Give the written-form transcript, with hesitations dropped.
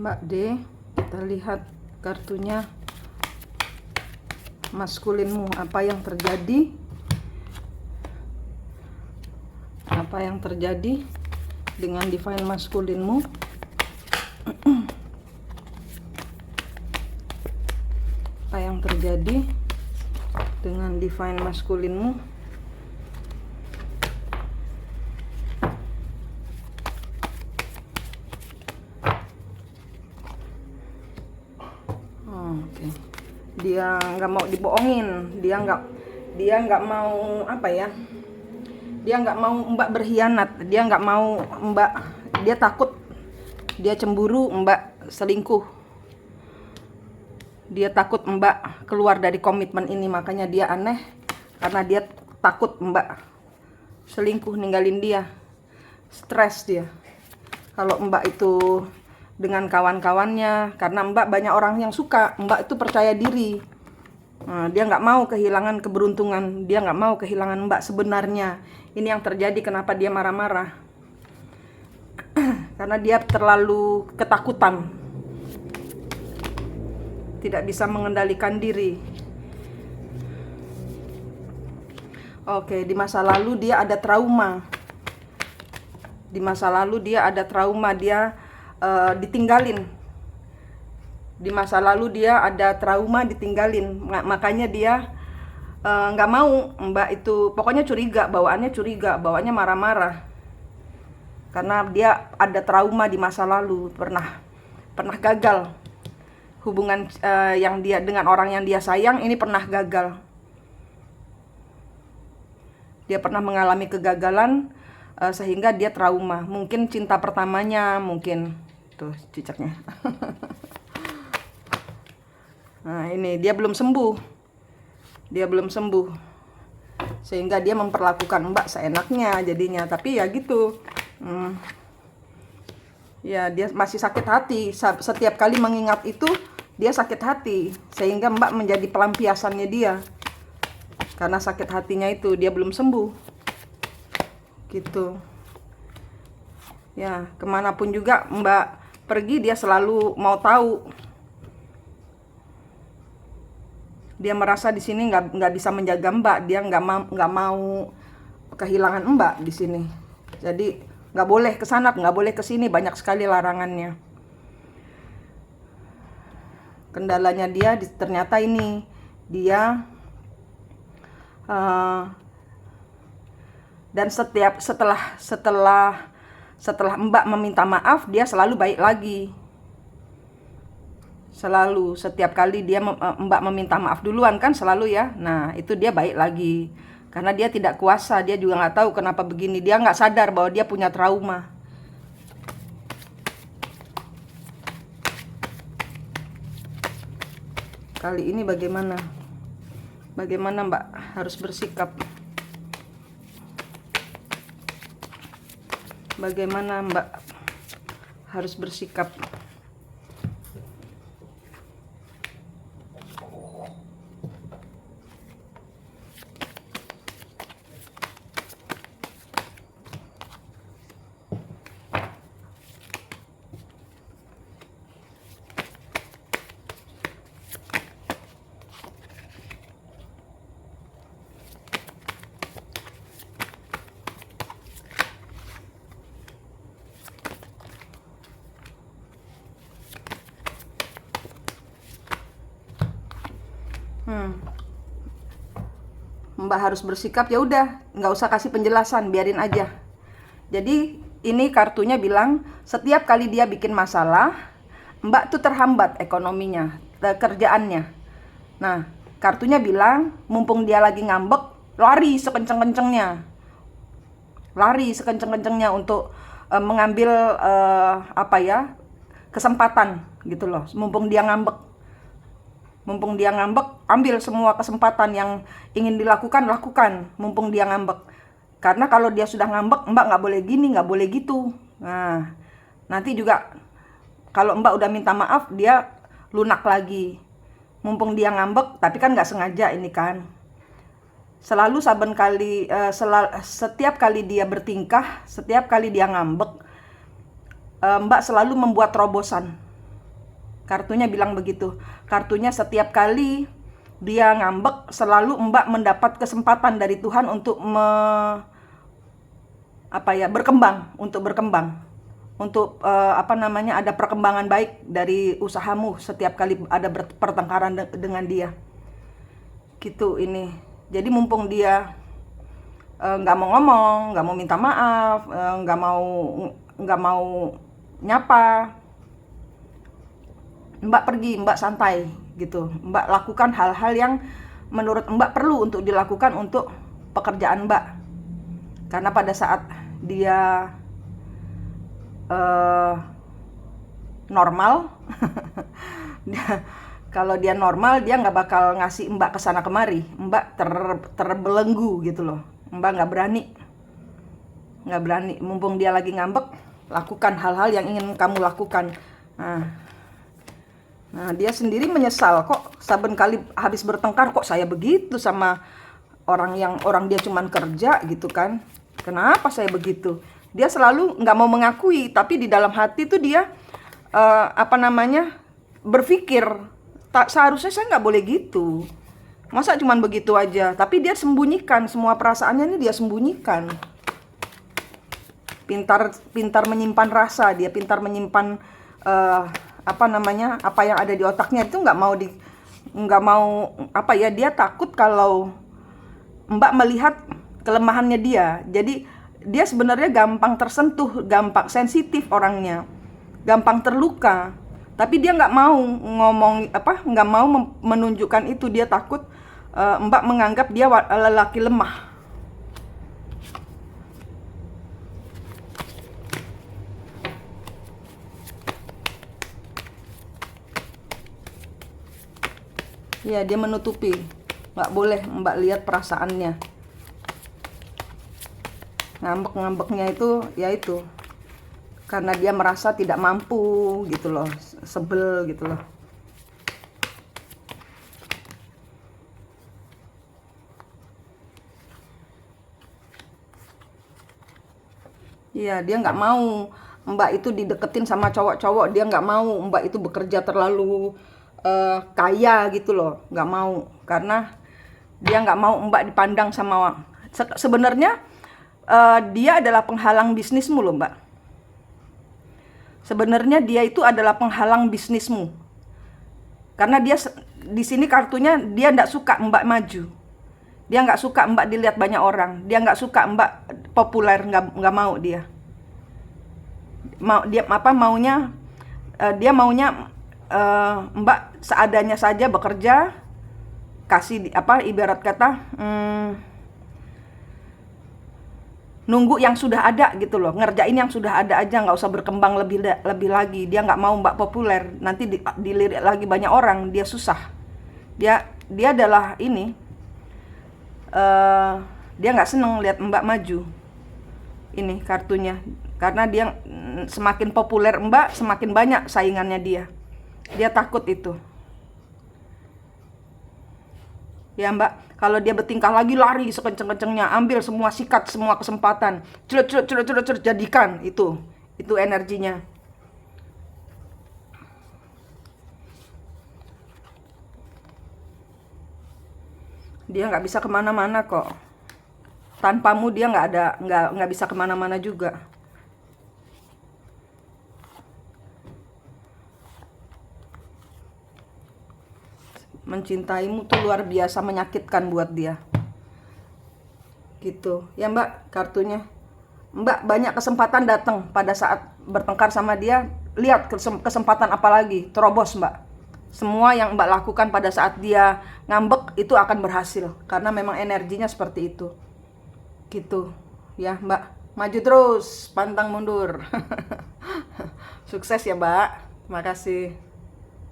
Mbak D, kita lihat kartunya maskulinmu. Apa yang terjadi? Apa yang terjadi dengan divine maskulinmu? Apa yang terjadi dengan divine maskulinmu? Oke. Dia nggak mau dibohongin, dia nggak mau apa ya? Dia nggak mau Mbak berkhianat, dia nggak mau Mbak, dia takut, dia cemburu Mbak selingkuh. Dia takut Mbak keluar dari komitmen ini, makanya dia aneh karena dia takut Mbak selingkuh, ninggalin dia. Stres dia. Kalau Mbak itu dengan kawan-kawannya, karena Mbak banyak orang yang suka, Mbak itu percaya diri. Nah, dia nggak mau kehilangan keberuntungan, dia nggak mau kehilangan Mbak sebenarnya. Ini yang terjadi, kenapa dia marah-marah. Karena dia terlalu ketakutan, tidak bisa mengendalikan diri. Oke, di masa lalu dia ada trauma. Di masa lalu dia ada trauma, dia ditinggalin. Di masa lalu dia ada trauma ditinggalin, makanya dia nggak mau Mbak itu, pokoknya curiga, bawaannya marah-marah. Karena dia ada trauma di masa lalu, pernah gagal. Hubungan yang dia dengan orang yang dia sayang ini pernah gagal. Dia pernah mengalami kegagalan sehingga dia trauma. Mungkin cinta pertamanya, mungkin tuh cicaknya. Nah, ini dia belum sembuh. Dia belum sembuh. Sehingga dia memperlakukan Mbak seenaknya jadinya. Tapi ya gitu. Ya, dia masih sakit hati. Setiap kali mengingat itu, dia sakit hati. Sehingga Mbak menjadi pelampiasannya dia. Karena sakit hatinya itu, dia belum sembuh. Gitu. Ya, kemanapun juga Mbak pergi, dia selalu mau tahu. Dia merasa di sini nggak bisa menjaga Mbak, dia nggak mau kehilangan Mbak di sini. Jadi nggak boleh ke sana, nggak boleh ke sini, banyak sekali larangannya. Kendalanya dia ternyata ini, dia dan setelah Mbak meminta maaf, dia selalu baik lagi. Selalu, setiap kali dia Mbak meminta maaf duluan kan selalu ya. Nah, itu dia baik lagi. Karena dia tidak kuasa, dia juga nggak tahu kenapa begini. Dia nggak sadar bahwa dia punya trauma. Kali ini bagaimana? Bagaimana Mbak harus bersikap? Bagaimana Mbak harus bersikap? Mbak harus bersikap, ya udah, nggak usah kasih penjelasan, biarin aja. Jadi ini kartunya bilang setiap kali dia bikin masalah, Mbak tuh terhambat ekonominya, kerjaannya. Nah, kartunya bilang mumpung dia lagi ngambek, lari sekenceng-kencengnya. Lari sekenceng-kencengnya untuk mengambil kesempatan gitu loh. Mumpung dia ngambek, ambil semua kesempatan yang ingin dilakukan, lakukan mumpung dia ngambek. Karena kalau dia sudah ngambek, Mbak nggak boleh gini, nggak boleh gitu. Nah, nanti juga kalau Mbak udah minta maaf, dia lunak lagi. Mumpung dia ngambek, tapi kan nggak sengaja ini kan. Selalu setiap kali dia bertingkah, setiap kali dia ngambek, Mbak selalu membuat terobosan. Kartunya bilang begitu. Kartunya setiap kali dia ngambek, selalu Mbak mendapat kesempatan dari Tuhan untuk berkembang, untuk ada perkembangan baik dari usahamu setiap kali ada pertengkaran dengan dia. Gitu ini. Jadi mumpung dia nggak mau ngomong, nggak mau minta maaf, nggak mau nyapa, Mbak pergi, Mbak santai gitu. Mbak lakukan hal-hal yang menurut Mbak perlu untuk dilakukan untuk pekerjaan Mbak. Karena pada saat dia normal, kalau dia normal dia nggak bakal ngasih Mbak kesana kemari. Mbak terbelenggu gitu loh. Mbak nggak berani. Mumpung dia lagi ngambek, lakukan hal-hal yang ingin kamu lakukan. Nah, dia sendiri menyesal, kok saben kali habis bertengkar kok saya begitu sama orang dia cuman kerja gitu kan. Kenapa saya begitu? Dia selalu nggak mau mengakui, tapi di dalam hati tuh dia berpikir, seharusnya saya nggak boleh gitu. Masa cuman begitu aja? Tapi dia sembunyikan, semua perasaannya ini dia sembunyikan. Pintar menyimpan rasa, dia pintar menyimpan apa yang ada di otaknya itu dia takut kalau Mbak melihat kelemahannya dia. Jadi dia sebenarnya gampang tersentuh, gampang sensitif orangnya, gampang terluka. Tapi dia nggak mau nggak mau menunjukkan itu. Dia takut Mbak menganggap dia lelaki lemah. Ya, dia menutupi. Nggak boleh Mbak lihat perasaannya. Ngambek-ngambeknya itu karena dia merasa tidak mampu gitu loh, sebel gitu loh. Iya, dia nggak mau Mbak itu dideketin sama cowok-cowok. Dia nggak mau Mbak itu bekerja terlalu kaya gitu loh. Nggak mau, karena dia nggak mau Mbak dipandang sama sebenarnya dia adalah penghalang bisnismu loh Mbak. Sebenarnya dia itu adalah penghalang bisnismu. Karena dia di sini kartunya dia nggak suka Mbak maju. Dia nggak suka Mbak dilihat banyak orang. Dia nggak suka Mbak populer, nggak mau dia. Dia maunya Mbak seadanya saja bekerja, kasih ibarat kata nunggu yang sudah ada gitu loh, ngerjain yang sudah ada aja, nggak usah berkembang lebih lagi. Dia nggak mau Mbak populer, nanti dilirik lagi banyak orang, dia susah. Dia adalah ini, dia nggak seneng lihat Mbak maju. Ini kartunya, karena dia semakin populer Mbak, semakin banyak saingannya dia. Dia takut itu. Ya Mbak, kalau dia bertingkah lagi, lari sekenceng-kencengnya, ambil semua, sikat semua kesempatan, curut, jadikan itu energinya. Dia nggak bisa kemana-mana kok. Tanpamu dia nggak bisa kemana-mana juga. Mencintaimu tuh luar biasa menyakitkan buat dia. Gitu. Ya Mbak, kartunya. Mbak banyak kesempatan datang pada saat bertengkar sama dia. Lihat kesempatan apa lagi, terobos Mbak. Semua yang Mbak lakukan pada saat dia ngambek itu akan berhasil. Karena memang energinya seperti itu. Gitu. Ya Mbak, maju terus, pantang mundur. Sukses ya Mbak. Terima kasih.